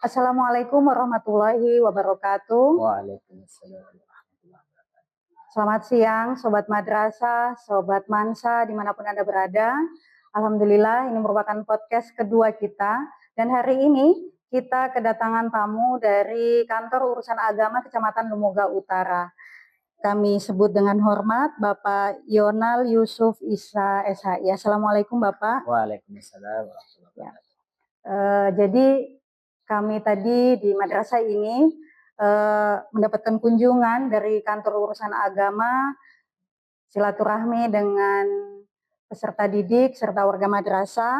Assalamualaikum warahmatullahi wabarakatuh. Waalaikumsalam. Selamat siang, Sobat Madrasah, Sobat Mansa, dimanapun Anda berada. Alhamdulillah, ini merupakan podcast kedua kita. Dan hari ini kita kedatangan tamu dari Kantor Urusan Agama Kecamatan Lumoga Utara. Kami sebut dengan hormat Bapak Yonal Yusuf Isa SHI. Assalamualaikum Bapak. Waalaikumsalam warahmatullahi Ya. wabarakatuh. Jadi kami tadi di madrasah ini mendapatkan kunjungan dari Kantor Urusan Agama, silaturahmi dengan peserta didik serta warga madrasah.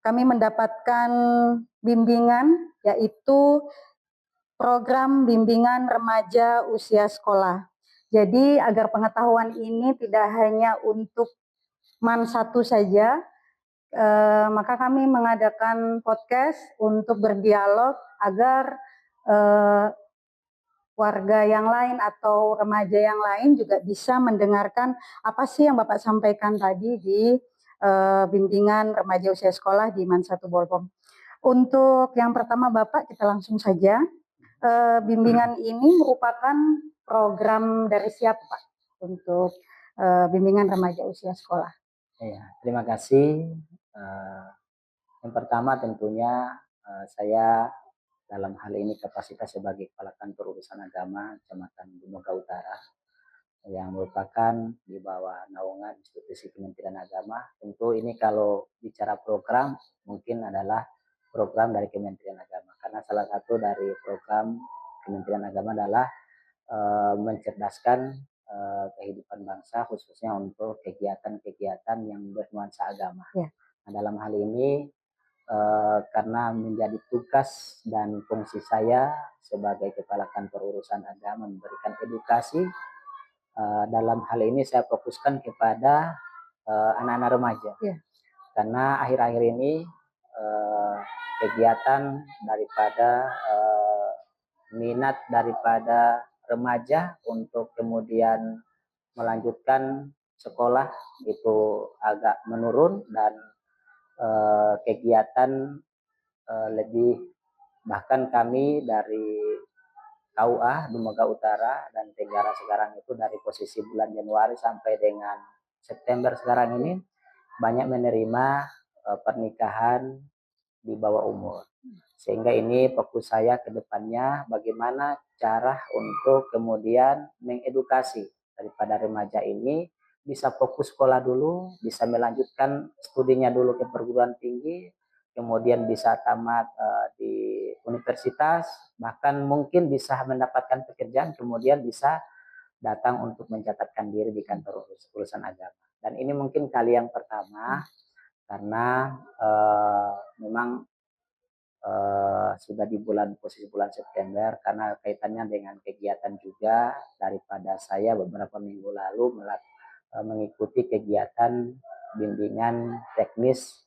Kami mendapatkan bimbingan, yaitu program bimbingan remaja usia sekolah. Jadi agar pengetahuan ini tidak hanya untuk MAN 1 saja, maka kami mengadakan podcast untuk berdialog agar warga yang lain atau remaja yang lain juga bisa mendengarkan apa sih yang Bapak sampaikan tadi di bimbingan remaja usia sekolah di MAN 1 Bolpong. Untuk yang pertama Bapak, kita langsung saja. Bimbingan ini merupakan program dari siapa Pak untuk bimbingan remaja usia sekolah? Ya, terima kasih. Yang pertama tentunya saya dalam hal ini kapasitas sebagai Kepala Kantor Urusan Agama Kecamatan Lumoga Utara yang merupakan di bawah naungan institusi Kementerian Agama. Tentu ini kalau bicara program mungkin adalah program dari Kementerian Agama, karena salah satu dari program Kementerian Agama adalah mencerdaskan kehidupan bangsa, khususnya untuk kegiatan-kegiatan yang bernuansa agama. Ya. Nah, dalam hal ini karena menjadi tugas dan fungsi saya sebagai Kepala Kantor Urusan Agama memberikan edukasi, dalam hal ini saya fokuskan kepada anak-anak remaja. Ya. Karena akhir-akhir ini kegiatan daripada minat daripada remaja untuk kemudian melanjutkan sekolah itu agak menurun, dan kegiatan lebih, bahkan kami dari KUA Lumoga Utara dan Tenggara sekarang itu dari posisi bulan Januari sampai dengan September sekarang ini banyak menerima pernikahan di bawah umur. Sehingga ini fokus saya ke depannya bagaimana cara untuk kemudian mengedukasi daripada remaja ini bisa fokus sekolah dulu, bisa melanjutkan studinya dulu ke perguruan tinggi, kemudian bisa tamat di universitas, bahkan mungkin bisa mendapatkan pekerjaan, kemudian bisa datang untuk mencatatkan diri di kantor urusan agama. Dan ini mungkin kali yang pertama, karena memang sudah di posisi bulan September, karena kaitannya dengan kegiatan juga daripada saya beberapa minggu lalu mengikuti kegiatan bimbingan teknis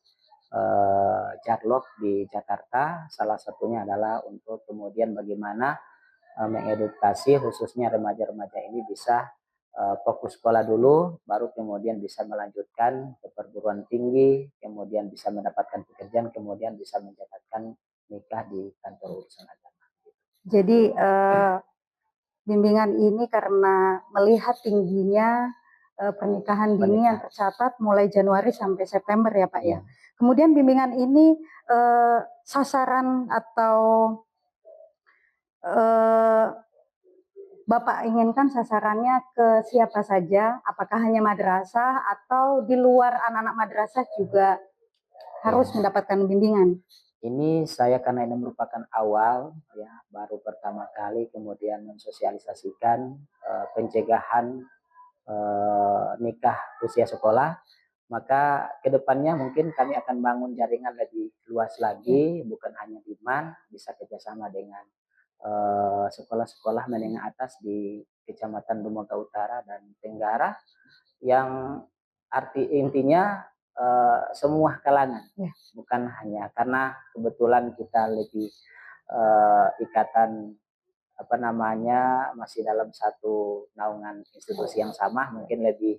Jarlok di Jakarta. Salah satunya adalah untuk kemudian bagaimana mengedukasi khususnya remaja-remaja ini bisa fokus sekolah dulu, baru kemudian bisa melanjutkan ke perguruan tinggi, kemudian bisa mendapatkan pekerjaan, kemudian bisa mencatatkan nikah di kantor urusan agama. Jadi bimbingan ini karena melihat tingginya pernikahan dini yang tercatat mulai Januari sampai September ya Pak ya. Kemudian bimbingan ini sasaran atau Bapak inginkan sasarannya ke siapa saja? Apakah hanya madrasah atau di luar anak-anak madrasah juga harus mendapatkan bimbingan? Ini saya karena ini merupakan awal ya, baru pertama kali kemudian mensosialisasikan pencegahan nikah usia sekolah, maka kedepannya mungkin kami akan bangun jaringan lebih luas lagi, bukan hanya di MAN, bisa kerjasama dengan sekolah-sekolah menengah atas di Kecamatan Lumoga Utara dan Tenggara, yang intinya semua kalangan, bukan hanya karena kebetulan kita lebih ikatan masih dalam satu naungan institusi yang sama, mungkin lebih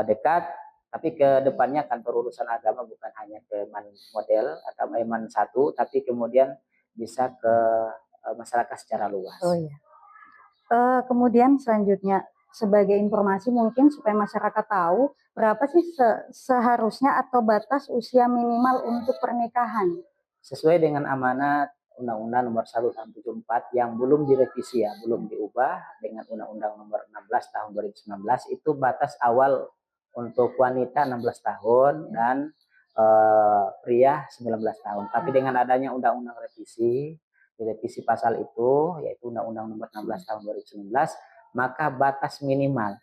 dekat. Tapi ke depannya kantor urusan agama bukan hanya ke model atau Eman 1, tapi kemudian bisa ke masyarakat secara luas. Oh iya. Kemudian selanjutnya sebagai informasi mungkin supaya masyarakat tahu berapa sih seharusnya atau batas usia minimal untuk pernikahan? Sesuai dengan amanat Undang-Undang Nomor 1 Tahun 74 yang belum direvisi ya, belum diubah dengan Undang-Undang Nomor 16 Tahun 2019, itu batas awal untuk wanita 16 tahun dan pria 19 tahun. Tapi dengan adanya undang-undang revisi, direvisi pasal itu yaitu Undang-Undang Nomor 16 Tahun 2019, maka batas minimal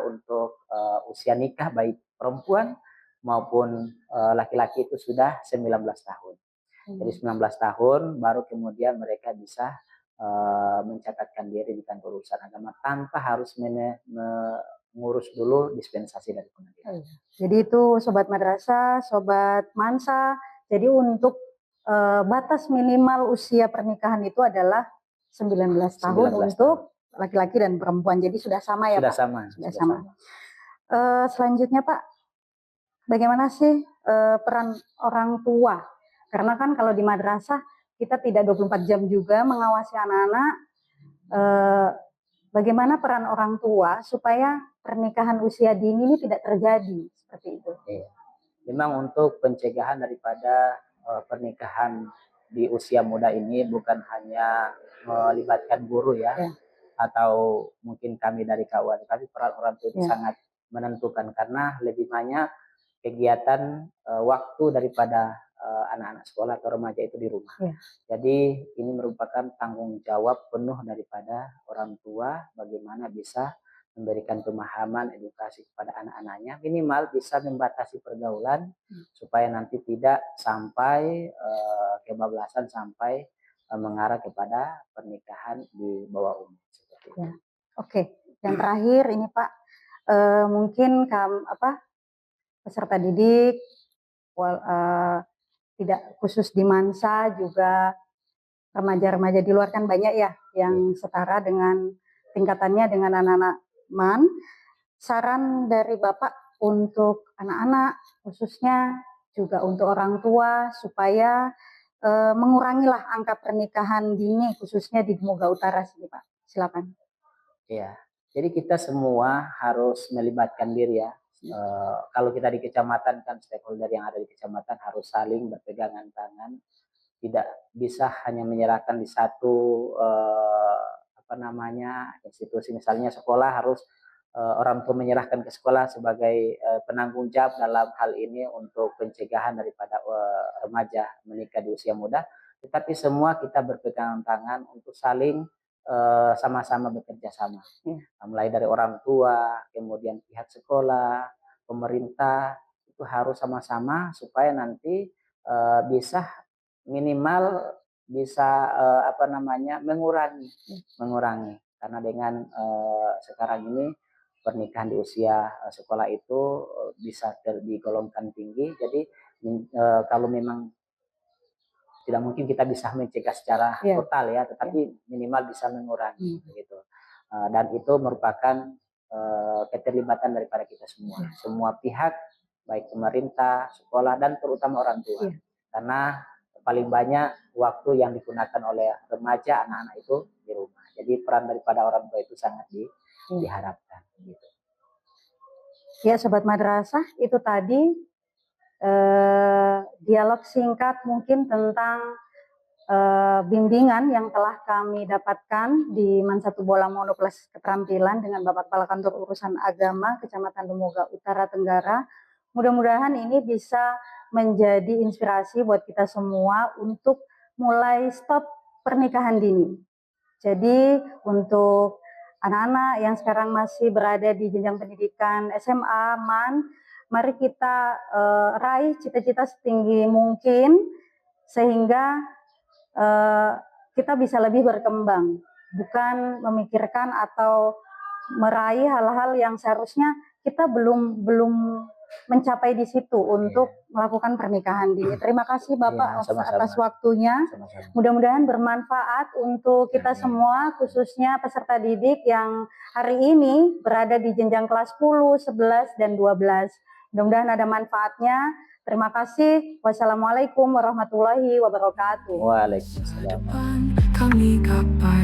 untuk usia nikah baik perempuan maupun laki-laki itu sudah 19 tahun. Jadi 19 tahun baru kemudian mereka bisa mencatatkan diri di kantor urusan agama tanpa harus mengurus dulu dispensasi dari pengadilan. Jadi itu Sobat Madrasah, Sobat Mansa, jadi untuk batas minimal usia pernikahan itu adalah 19 tahun 19 untuk laki-laki dan perempuan. Jadi sudah sama ya sudah Pak? Sudah sama. Selanjutnya Pak, bagaimana sih peran orang tua? Karena kan kalau di madrasah kita tidak 24 jam juga mengawasi anak-anak. Bagaimana peran orang tua supaya pernikahan usia dini ini tidak terjadi seperti itu? Iya. Memang untuk pencegahan daripada pernikahan di usia muda ini bukan hanya melibatkan guru ya. Atau mungkin kami dari KUA, tapi peran orang tua itu sangat menentukan karena lebih banyak kegiatan waktu daripada anak-anak sekolah atau remaja itu di rumah. Jadi ini merupakan tanggung jawab penuh daripada orang tua bagaimana bisa memberikan pemahaman edukasi kepada anak-anaknya, minimal bisa membatasi pergaulan supaya nanti tidak sampai kebablasan sampai mengarah kepada pernikahan di bawah umur. Oke, yang terakhir ini Pak, mungkin peserta didik tidak khusus di Mansa, juga remaja-remaja di luar kan banyak ya yang setara dengan tingkatannya dengan anak-anak MAN. Saran dari Bapak untuk anak-anak khususnya juga untuk orang tua supaya mengurangilah angka pernikahan dini khususnya di Gemuga Utara sini Pak. Silakan. Ya, jadi kita semua harus melibatkan diri ya. Kalau kita di kecamatan kan stakeholder yang ada di kecamatan harus saling berpegangan tangan, tidak bisa hanya menyerahkan di satu institusi, misalnya sekolah harus orang tua menyerahkan ke sekolah sebagai penanggung jawab dalam hal ini untuk pencegahan daripada remaja menikah di usia muda, tetapi semua kita berpegangan tangan untuk saling sama-sama bekerja sama. Mulai dari orang tua, kemudian pihak sekolah, pemerintah, itu harus sama-sama supaya nanti bisa minimal bisa mengurangi karena dengan sekarang ini pernikahan di usia sekolah itu bisa digolongkan tinggi. Jadi kalau memang tidak mungkin kita bisa mencegah secara total ya, tetapi minimal bisa mengurangi gitu. Dan itu merupakan keterlibatan daripada kita semua, semua pihak, baik pemerintah, sekolah, dan terutama orang tua. Karena paling banyak waktu yang digunakan oleh remaja, anak-anak itu di rumah. Jadi peran daripada orang tua itu sangat diharapkan. Gitu. Ya Sobat Madrasah, itu tadi dialog singkat mungkin tentang bimbingan yang telah kami dapatkan di Mansatu Bola Mono Kelas Keterampilan dengan Bapak Kepala Kantor Urusan Agama Kecamatan Gemuga Utara Tenggara. Mudah-mudahan ini bisa menjadi inspirasi buat kita semua untuk mulai stop pernikahan dini. Jadi untuk anak-anak yang sekarang masih berada di jenjang pendidikan SMA, MAN, mari kita raih cita-cita setinggi mungkin sehingga kita bisa lebih berkembang, bukan memikirkan atau meraih hal-hal yang seharusnya kita belum mencapai di situ untuk melakukan pernikahan dini. Terima kasih Bapak sama-sama. atas waktunya. Sama-sama. Mudah-mudahan bermanfaat untuk kita semua, khususnya peserta didik yang hari ini berada di jenjang kelas 10, 11, dan 12. Mudah-mudahan ada manfaatnya. Terima kasih. Wassalamualaikum warahmatullahi wabarakatuh. Waalaikumsalam. Kami gapai